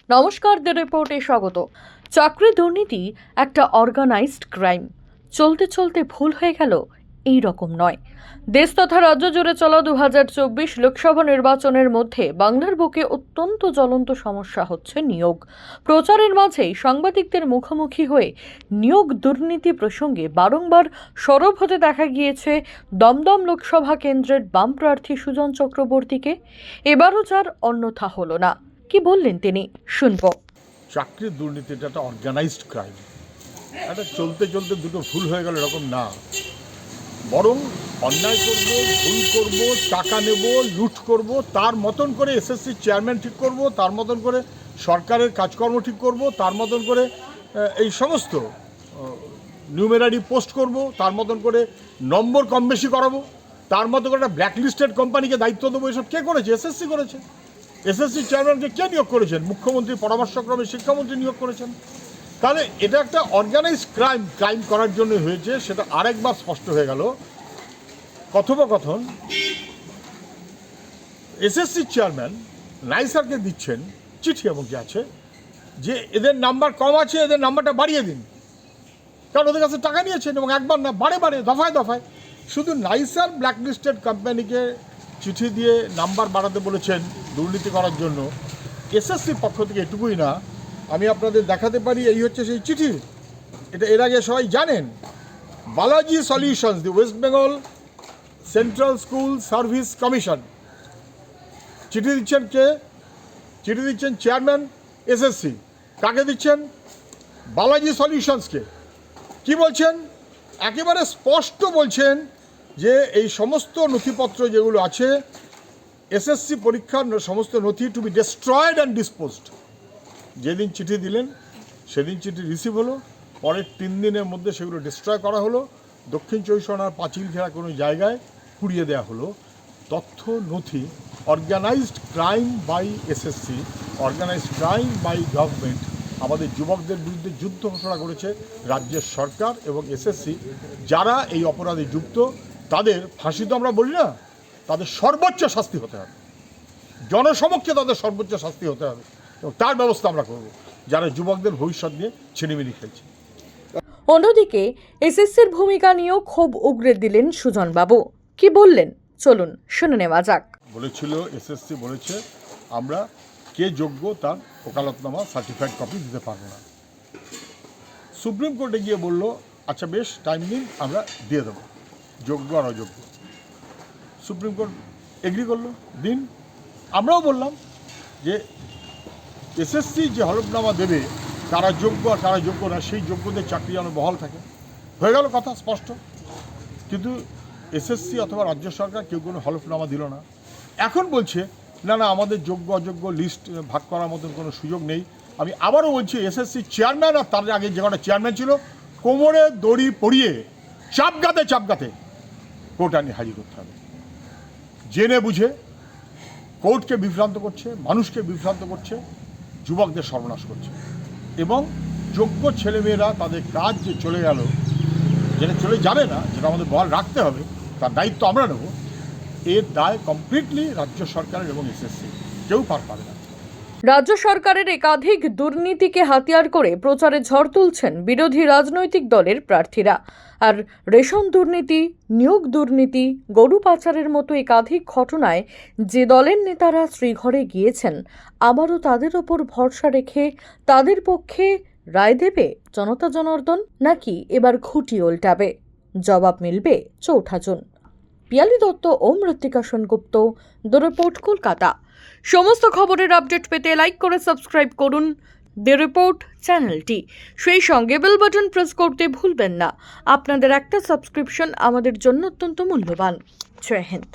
নমস্কার, দ্য রিপোর্টে স্বাগত। চাকরি দুর্নীতি একটা অর্গানাইজড ক্রাইম। চলতে চলতে ভুল হয়ে গেল এই রকম নয়। দেশ তথা রাজ্য জুড়ে চলা 2024 লোকসভা নির্বাচনের মধ্যে বাংলার বুকে অত্যন্ত জ্বলন্ত সমস্যা হচ্ছে নিয়োগ। প্রচারের মাঝেই সাংবাদিকদের মুখোমুখি হয়ে নিয়োগ দুর্নীতি প্রসঙ্গে বারংবার সরব হতে দেখা গিয়েছে দমদম লোকসভা কেন্দ্রের বাম প্রার্থী সুজন চক্রবর্তীকে। এবারও যার অন্যথা হলো না। কি বললেন তিনি, শুনবো। চাকরির দুর্নীতিটা একটা অর্গানাইজড ক্রাইম। এটা চলতে চলতে দুটো ভুল হয়ে গেল এরকম না, বরং অন্যায় করব, ভুল করব, টাকা নেব, লুট করব, তার মতন করে এসএসসি চেয়ারম্যান ঠিক করব, তার মতন করে সরকারের কাজকর্ম ঠিক করব, তার মতন করে এই সমস্ত নিউমেরারি পোস্ট করব, তার মতন করে নম্বর কম বেশি করাবো, তার মতো করে একটা ব্ল্যাকলিস্টেড কোম্পানিকে দায়িত্ব দেবো। এসব কে করেছে? এসএসসি করেছে। এসএসসি চেয়ারম্যানকে কে নিয়োগ করেছেন? মুখ্যমন্ত্রীর পরামর্শক্রমে শিক্ষামন্ত্রী নিয়োগ করেছেন। তাহলে এটা একটা অর্গানাইজ ক্রাইম করার জন্য হয়েছে, সেটা আরেকবার স্পষ্ট হয়ে গেল। কথোপকথন এসএসসি চেয়ারম্যান নাইসারকে দিচ্ছেন চিঠি, এবং কি আছে যে এদের নাম্বার কম আছে, এদের নাম্বারটা বাড়িয়ে দিন, কারণ ওদের কাছে টাকা নিয়েছেন, এবং একবার না বারে বারে দফায় দফায়। শুধু নাইসার ব্ল্যাকলিস্টেড কোম্পানিকে চিঠি দিয়ে নাম্বার বাড়াতে বলেছেন দুর্নীতি করার জন্য। এসএসসির পক্ষ থেকে এটুকুই না, আমি আপনাদের দেখাতে পারি। এই হচ্ছে সেই চিঠি। এটা এর আগে সবাই জানেন। Balaji solutions, the West Bengal Central School Service Commission. চিঠি দিচ্ছেন কে? চিঠি দিচ্ছেন চেয়ারম্যান এসএসসি। কাকে দিচ্ছেন? বালাজি সলিউশনসকে। কি বলছেন? একেবারে স্পষ্ট বলছেন যে এই সমস্ত নথিপত্র যেগুলো আছে, এসএসসি পরীক্ষার সমস্ত নথি to be destroyed and disposed. যেদিন চিঠি দিলেন সেদিন চিঠি রিসিভ হলো, পরের 3 দিনের মধ্যে সেগুলো ডিস্ট্রয় করা হলো, দক্ষিণ 24 পরগনার পাঁচিল ঘেরা কোনো জায়গায় পুড়িয়ে দেওয়া হলো। তথ্য নথি, organised crime by SSC, organised crime by government. আমাদের যুবকদের বিরুদ্ধে যুদ্ধ ঘোষণা করেছে রাজ্যের সরকার এবং এসএসসি। যারা এই অপরাধে যুক্ত তাদের ফাঁসি তো আমরা বলি না, তাদের সর্বোচ্চ শাস্তি হতে হবে, জনসমক্ষে তাদের সর্বোচ্চ শাস্তি হতে হবে, এবং তার ব্যবস্থা আমরা করব যারা যুবকদের ভবিষ্যৎ নিয়ে ছিনিমিনি খেলছে। অন্যদিকে এসএসসির ভূমিকা নিয়েও ক্ষোভ উগরে দিলেন সুজনবাবু। কি বললেন, চলুন শুনে নেওয়া যাক। বলেছিল এসএসসি বলেছে আমরা কে যোগ্য তার ওকালতনামা সার্টিফাইড কপি দিতে পারবো না। সুপ্রিম কোর্টে গিয়ে বলল আচ্ছা বেশ, টাইম দিন, আমরা দিয়ে দেবো যোগ্য আর অযোগ্য। সুপ্রিম কোর্ট এগ্রি করলো, দিন। আমরাও বললাম যে এসএসসি যে হলফনামা দেবে কারা যোগ্য আর কারা যোগ্য না, সেই যোগ্যদের চাকরি যেন বহাল থাকে। হয়ে গেল কথা স্পষ্ট। কিন্তু এসএসসি অথবা রাজ্য সরকার কেউ কোনো হলফনামা দিল না। এখন বলছে না না, আমাদের যোগ্য অযোগ্য লিস্ট ভাগ করার মতন কোনো সুযোগ নেই। আমি আবারও বলছি, এসএসসি চেয়ারম্যান আর তার আগে যে কটা চেয়ারম্যান ছিল, কোমরে দড়ি পরিয়ে চাপগাতে কোর্ট আনি হাজির করতে হবে। জেনে বুঝে কোর্টকে বিভ্রান্ত করছে, মানুষকে বিভ্রান্ত করছে, যুবকদের সর্বনাশ করছে, এবং যোগ্য ছেলেমেয়েরা তাদের কাজ যে চলে গেল, যেটা চলে যাবে না, যেটা আমাদের বহাল রাখতে হবে, তার দায়িত্ব আমরা নেব। এর দায় কমপ্লিটলি রাজ্য সরকারের এবং এসএসসি, কেউ পার পাবে না। রাজ্য সরকারের একাধিক দুর্নীতিকে হাতিয়ার করে প্রচারে ঝড় তুলছেন বিরোধী রাজনৈতিক দলের প্রার্থীরা। আর রেশন দুর্নীতি, নিয়োগ দুর্নীতি, গরু পাচারের মতো একাধিক ঘটনায় যে দলের নেতারা শ্রীঘরে গিয়েছেন, আবারও তাদের ওপর ভরসা রেখে তাদের পক্ষে রায় দেবে জনতা জনার্দন, নাকি এবার খুঁটি উল্টাবে? জবাব মিলবে 4 জুন। পিয়ালি দত্ত ও মৃত্তিকা সেনগুপ্ত, দ্য রিপোর্ট, কলকাতা। সমস্ত খবরের আপডেট পেতে লাইক করে সাবস্ক্রাইব করুন দ্য রিপোর্ট চ্যানেলটি। সেই সঙ্গে বেল বাটন প্রেস করতে ভুলবেন না। আপনাদের একটা সাবস্ক্রিপশন আমাদের জন্য অত্যন্ত মূল্যবান। জয় হিন্দ।